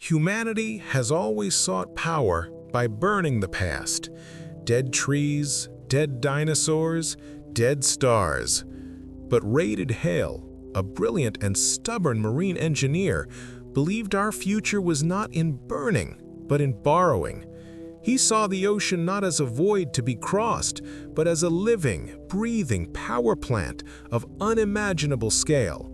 Humanity has always sought power by burning the past. Dead trees, dead dinosaurs, dead stars. But Raiden Hale, a brilliant and stubborn marine engineer, believed our future was not in burning, but in borrowing. He saw the ocean not as a void to be crossed, but as a living, breathing power plant of unimaginable scale.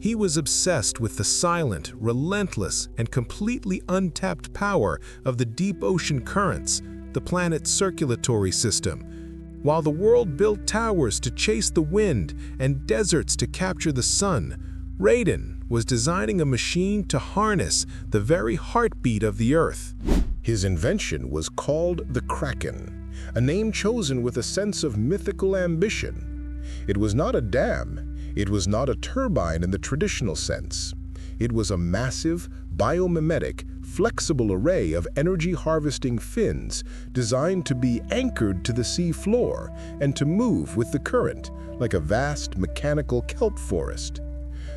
He was obsessed with the silent, relentless, and completely untapped power of the deep ocean currents, the planet's circulatory system. While the world built towers to chase the wind and deserts to capture the sun, Raiden was designing a machine to harness the very heartbeat of the Earth. His invention was called the Kraken, a name chosen with a sense of mythical ambition. It was not a dam. It was not a turbine in the traditional sense. It was a massive, biomimetic, flexible array of energy-harvesting fins designed to be anchored to the sea floor and to move with the current like a vast mechanical kelp forest.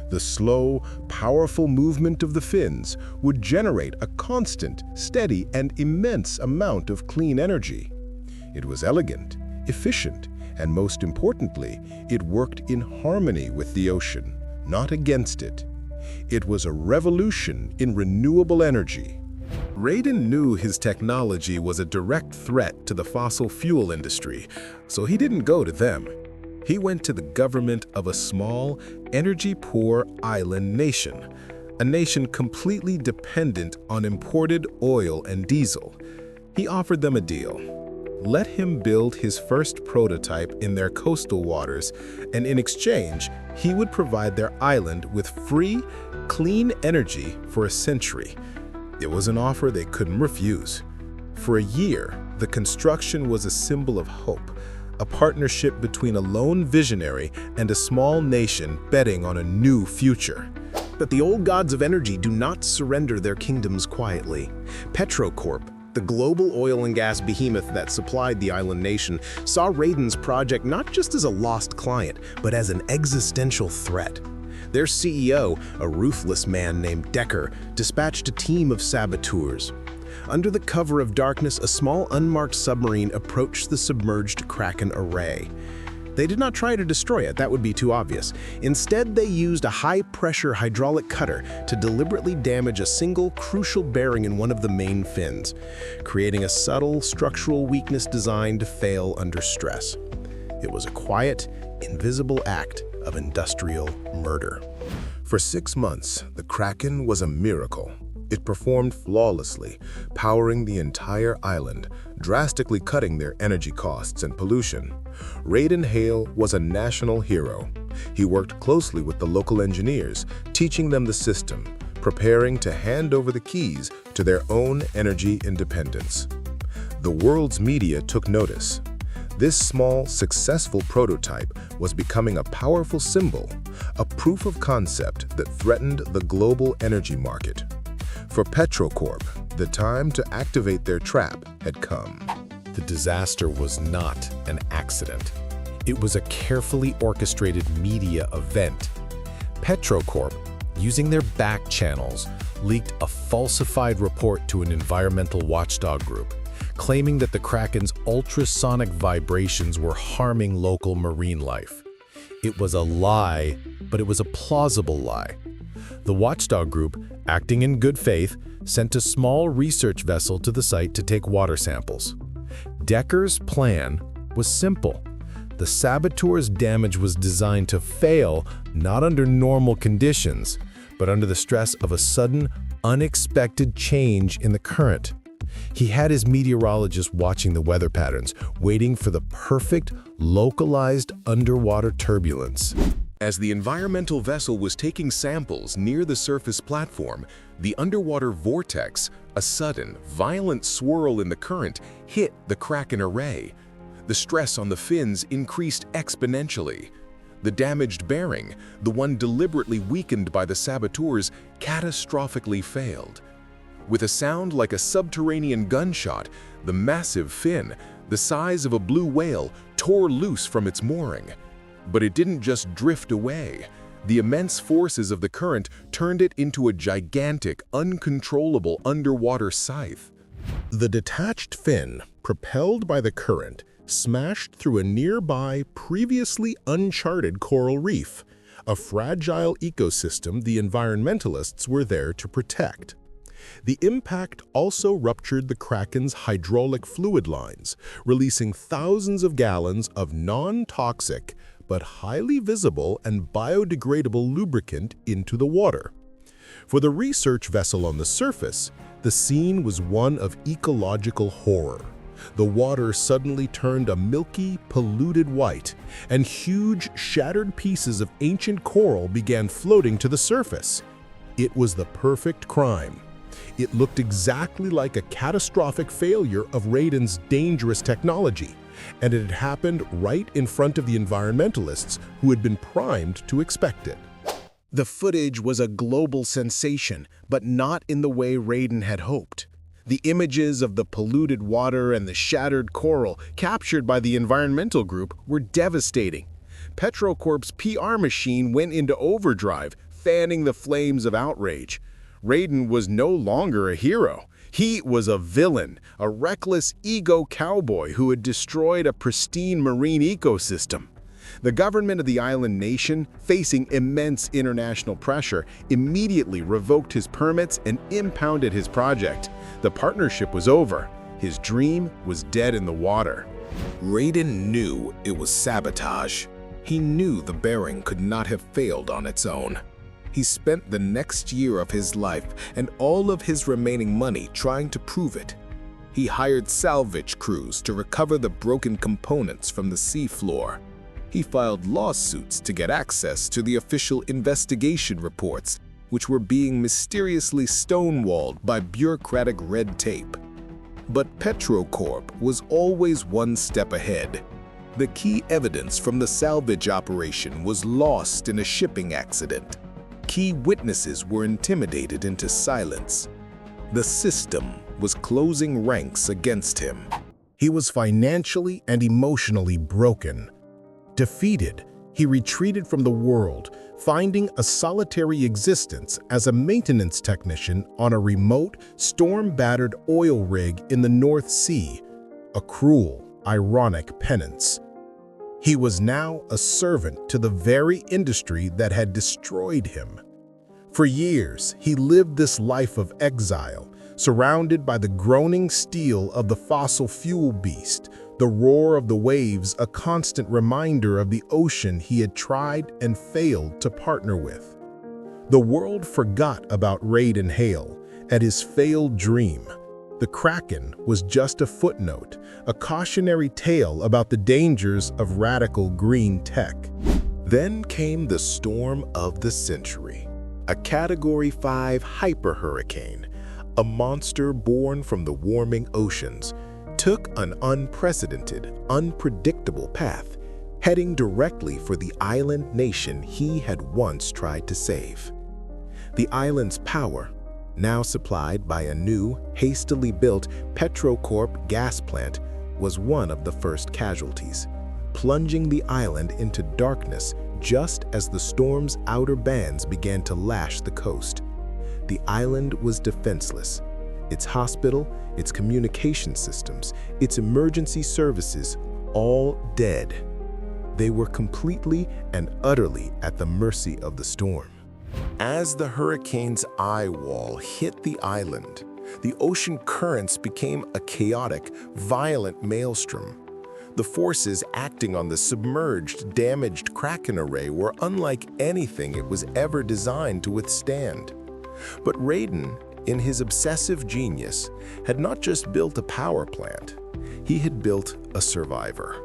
The slow, powerful movement of the fins would generate a constant, steady, and immense amount of clean energy. It was elegant, efficient, and most importantly, it worked in harmony with the ocean, not against it. It was a revolution in renewable energy. Raiden knew his technology was a direct threat to the fossil fuel industry, so he didn't go to them. He went to the government of a small, energy-poor island nation, a nation completely dependent on imported oil and diesel. He offered them a deal. Let him build his first prototype in their coastal waters, and in exchange, he would provide their island with free, clean energy for a century. It was an offer they couldn't refuse. For a year, the construction was a symbol of hope, a partnership between a lone visionary and a small nation betting on a new future. But the old gods of energy do not surrender their kingdoms quietly. Petrocorp, the global oil and gas behemoth that supplied the island nation, saw Raiden's project not just as a lost client, but as an existential threat. Their CEO, a ruthless man named Decker, dispatched a team of saboteurs. Under the cover of darkness, a small unmarked submarine approached the submerged Kraken array. They did not try to destroy it, that would be too obvious. Instead, they used a high-pressure hydraulic cutter to deliberately damage a single crucial bearing in one of the main fins, creating a subtle structural weakness designed to fail under stress. It was a quiet, invisible act of industrial murder. For 6 months, the Kraken was a miracle. It performed flawlessly, powering the entire island, drastically cutting their energy costs and pollution. Raiden Hale was a national hero. He worked closely with the local engineers, teaching them the system, preparing to hand over the keys to their own energy independence. The world's media took notice. This small, successful prototype was becoming a powerful symbol, a proof of concept that threatened the global energy market. For Petrocorp, the time to activate their trap had come. The disaster was not an accident. It was a carefully orchestrated media event. Petrocorp, using their back channels, leaked a falsified report to an environmental watchdog group, claiming that the Kraken's ultrasonic vibrations were harming local marine life. It was a lie, but it was a plausible lie. The watchdog group, acting in good faith, sent a small research vessel to the site to take water samples. Decker's plan was simple. The saboteurs' damage was designed to fail not under normal conditions, but under the stress of a sudden, unexpected change in the current. He had his meteorologist watching the weather patterns, waiting for the perfect, localized underwater turbulence. As the environmental vessel was taking samples near the surface platform, the underwater vortex, a sudden, violent swirl in the current, hit the Kraken array. The stress on the fins increased exponentially. The damaged bearing, the one deliberately weakened by the saboteurs, catastrophically failed. With a sound like a subterranean gunshot, the massive fin, the size of a blue whale, tore loose from its mooring. But it didn't just drift away. The immense forces of the current turned it into a gigantic, uncontrollable underwater scythe. The detached fin, propelled by the current, smashed through a nearby, previously uncharted coral reef, a fragile ecosystem the environmentalists were there to protect. The impact also ruptured the Kraken's hydraulic fluid lines, releasing thousands of gallons of non-toxic but highly visible and biodegradable lubricant into the water. For the research vessel on the surface, the scene was one of ecological horror. The water suddenly turned a milky, polluted white, and huge, shattered pieces of ancient coral began floating to the surface. It was the perfect crime. It looked exactly like a catastrophic failure of Raiden's dangerous technology, and it had happened right in front of the environmentalists who had been primed to expect it. The footage was a global sensation, but not in the way Raiden had hoped. The images of the polluted water and the shattered coral captured by the environmental group were devastating. Petrocorp's PR machine went into overdrive, fanning the flames of outrage. Raiden was no longer a hero. He was a villain, a reckless ego cowboy who had destroyed a pristine marine ecosystem. The government of the island nation, facing immense international pressure, immediately revoked his permits and impounded his project. The partnership was over. His dream was dead in the water. Raiden knew it was sabotage. He knew the bearing could not have failed on its own. He spent the next year of his life and all of his remaining money trying to prove it. He hired salvage crews to recover the broken components from the seafloor. He filed lawsuits to get access to the official investigation reports, which were being mysteriously stonewalled by bureaucratic red tape. But Petrocorp was always one step ahead. The key evidence from the salvage operation was lost in a shipping accident. Key witnesses were intimidated into silence. The system was closing ranks against him. He was financially and emotionally broken. Defeated, he retreated from the world, finding a solitary existence as a maintenance technician on a remote, storm-battered oil rig in the North Sea, a cruel, ironic penance. He was now a servant to the very industry that had destroyed him. For years, he lived this life of exile, surrounded by the groaning steel of the fossil fuel beast, the roar of the waves a constant reminder of the ocean he had tried and failed to partner with. The world forgot about Raiden Hale and his failed dream. The Kraken was just a footnote, a cautionary tale about the dangers of radical green tech. Then came the storm of the century, a Category 5 hyper-hurricane, a monster born from the warming oceans, took an unprecedented, unpredictable path, heading directly for the island nation he had once tried to save. The island's power, now supplied by a new, hastily built Petrocorp gas plant, was one of the first casualties, plunging the island into darkness just as the storm's outer bands began to lash the coast. The island was defenseless. Its hospital, its communication systems, its emergency services, all dead. They were completely and utterly at the mercy of the storm. As the hurricane's eye wall hit the island, the ocean currents became a chaotic, violent maelstrom. The forces acting on the submerged, damaged Kraken array were unlike anything it was ever designed to withstand. But Raiden, in his obsessive genius, had not just built a power plant, he had built a survivor.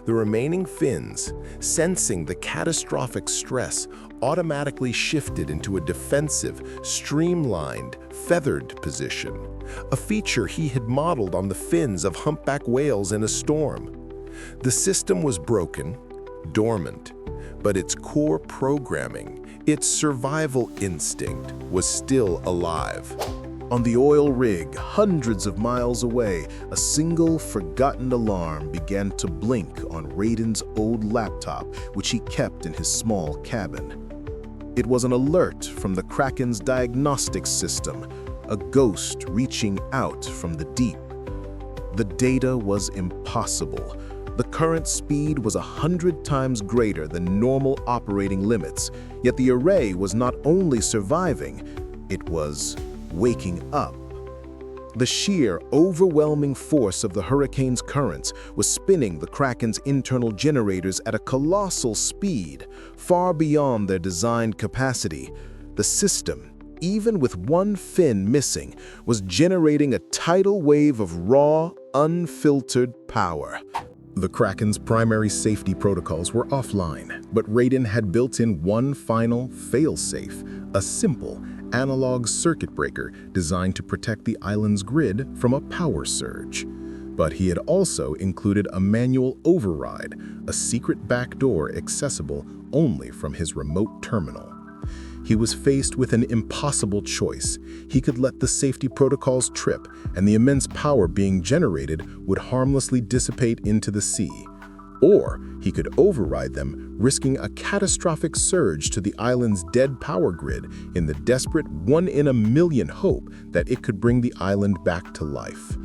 The remaining fins, sensing the catastrophic stress, automatically shifted into a defensive, streamlined, feathered position, a feature he had modeled on the fins of humpback whales in a storm. The system was broken, dormant, but its core programming, its survival instinct, was still alive. On the oil rig, hundreds of miles away, a single forgotten alarm began to blink on Raiden's old laptop, which he kept in his small cabin. It was an alert from the Kraken's diagnostics system, a ghost reaching out from the deep. The data was impossible. The current speed was 100 times greater than normal operating limits, yet the array was not only surviving, it was waking up. The sheer, overwhelming force of the hurricane's currents was spinning the Kraken's internal generators at a colossal speed, far beyond their designed capacity. The system, even with one fin missing, was generating a tidal wave of raw, unfiltered power. The Kraken's primary safety protocols were offline, but Raiden had built in one final fail-safe, a simple, analog circuit breaker designed to protect the island's grid from a power surge. But he had also included a manual override, a secret backdoor accessible only from his remote terminal. He was faced with an impossible choice. He could let the safety protocols trip, and the immense power being generated would harmlessly dissipate into the sea. Or he could override them, risking a catastrophic surge to the island's dead power grid in the desperate one-in-a-million hope that it could bring the island back to life.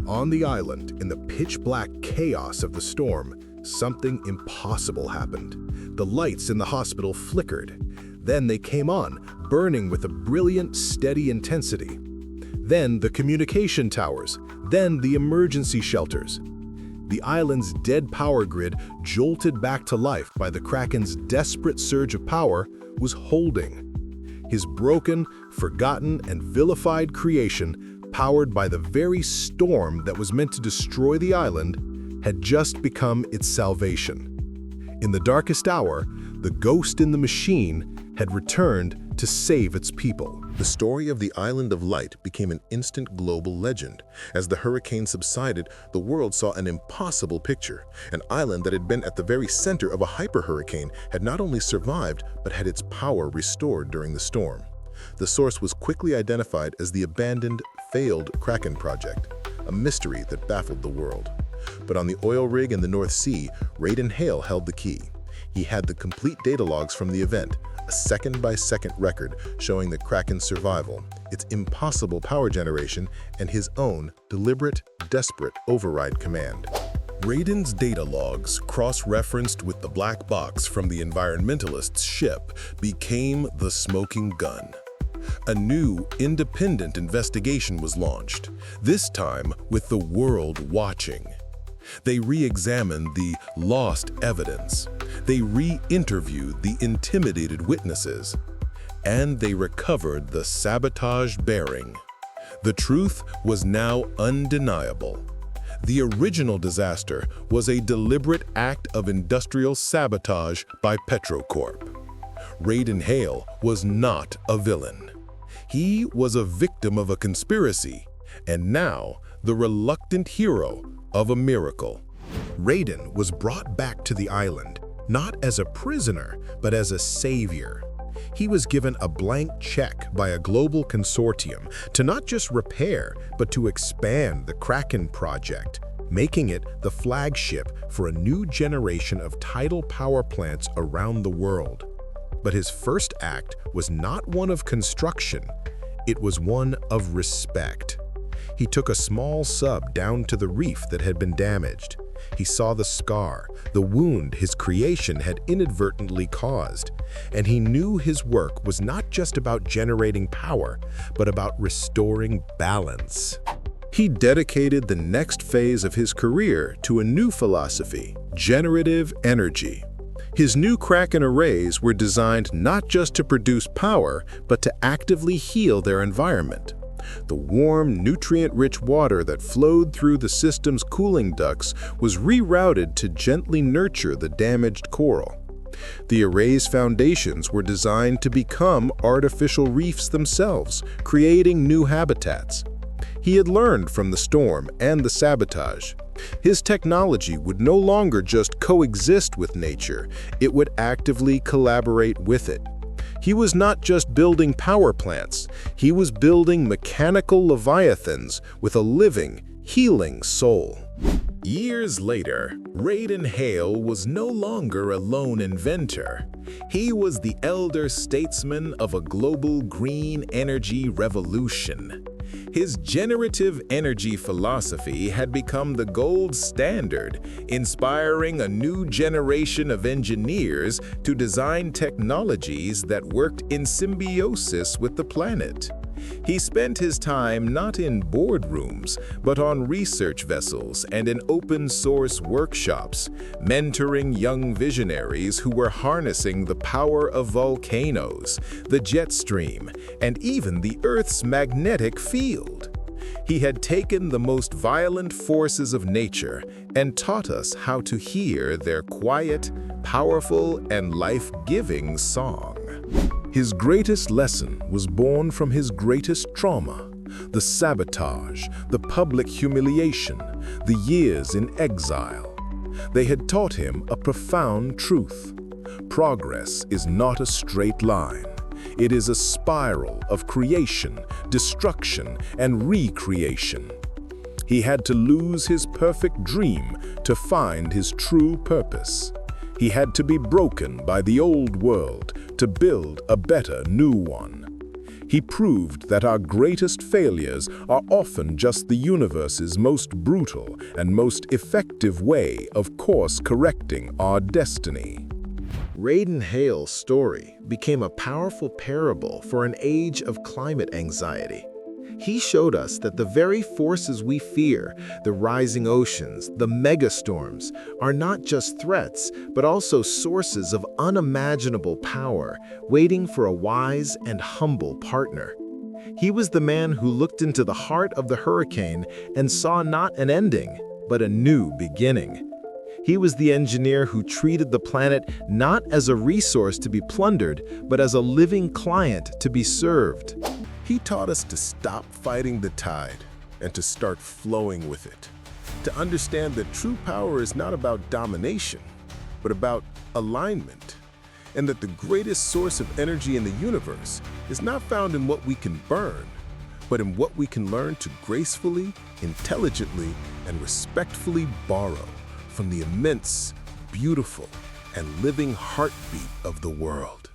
On the island, in the pitch-black chaos of the storm, something impossible happened. The lights in the hospital flickered. Then they came on, burning with a brilliant, steady intensity. Then the communication towers, then the emergency shelters. The island's dead power grid, jolted back to life by the Kraken's desperate surge of power, was holding. His broken, forgotten, and vilified creation, powered by the very storm that was meant to destroy the island, had just become its salvation. In the darkest hour, the ghost in the machine had returned to save its people. The story of the Island of Light became an instant global legend. As the hurricane subsided, the world saw an impossible picture. An island that had been at the very center of a hyper-hurricane had not only survived, but had its power restored during the storm. The source was quickly identified as the abandoned, failed Kraken project, a mystery that baffled the world. But on the oil rig in the North Sea, Raiden Hale held the key. He had the complete data logs from the event, a second-by-second record showing the Kraken's survival, its impossible power generation, and his own deliberate, desperate override command. Raiden's data logs, cross-referenced with the black box from the environmentalist's ship, became the smoking gun. A new, independent investigation was launched, this time with the world watching. They re-examined the lost evidence. They re-interviewed the intimidated witnesses. And they recovered the sabotaged bearing. The truth was now undeniable. The original disaster was a deliberate act of industrial sabotage by Petrocorp. Raiden Hale was not a villain. He was a victim of a conspiracy, and now the reluctant hero of a miracle. Raiden was brought back to the island, not as a prisoner, but as a savior. He was given a blank check by a global consortium to not just repair, but to expand the Kraken project, making it the flagship for a new generation of tidal power plants around the world. But his first act was not one of construction, it was one of respect. He took a small sub down to the reef that had been damaged. He saw the scar, the wound his creation had inadvertently caused, and he knew his work was not just about generating power, but about restoring balance. He dedicated the next phase of his career to a new philosophy, generative energy. His new Kraken arrays were designed not just to produce power, but to actively heal their environment. The warm, nutrient-rich water that flowed through the system's cooling ducts was rerouted to gently nurture the damaged coral. The array's foundations were designed to become artificial reefs themselves, creating new habitats. He had learned from the storm and the sabotage. His technology would no longer just coexist with nature, it would actively collaborate with it. He was not just building power plants, he was building mechanical leviathans with a living, healing soul. Years later, Raiden Hale was no longer a lone inventor. He was the elder statesman of a global green energy revolution. His generative energy philosophy had become the gold standard, inspiring a new generation of engineers to design technologies that worked in symbiosis with the planet. He spent his time not in boardrooms, but on research vessels and in open-source workshops, mentoring young visionaries who were harnessing the power of volcanoes, the jet stream, and even the Earth's magnetic field. He had taken the most violent forces of nature and taught us how to hear their quiet, powerful, and life-giving song. His greatest lesson was born from his greatest trauma, the sabotage, the public humiliation, the years in exile. They had taught him a profound truth. Progress is not a straight line. It is a spiral of creation, destruction, and recreation. He had to lose his perfect dream to find his true purpose. He had to be broken by the old world to build a better new one. He proved that our greatest failures are often just the universe's most brutal and most effective way of course-correcting our destiny. Raiden Hale's story became a powerful parable for an age of climate anxiety. He showed us that the very forces we fear, the rising oceans, the megastorms, are not just threats, but also sources of unimaginable power, waiting for a wise and humble partner. He was the man who looked into the heart of the hurricane and saw not an ending, but a new beginning. He was the engineer who treated the planet not as a resource to be plundered, but as a living client to be served. He taught us to stop fighting the tide and to start flowing with it. To understand that true power is not about domination, but about alignment. And that the greatest source of energy in the universe is not found in what we can burn, but in what we can learn to gracefully, intelligently, and respectfully borrow from the immense, beautiful, and living heartbeat of the world.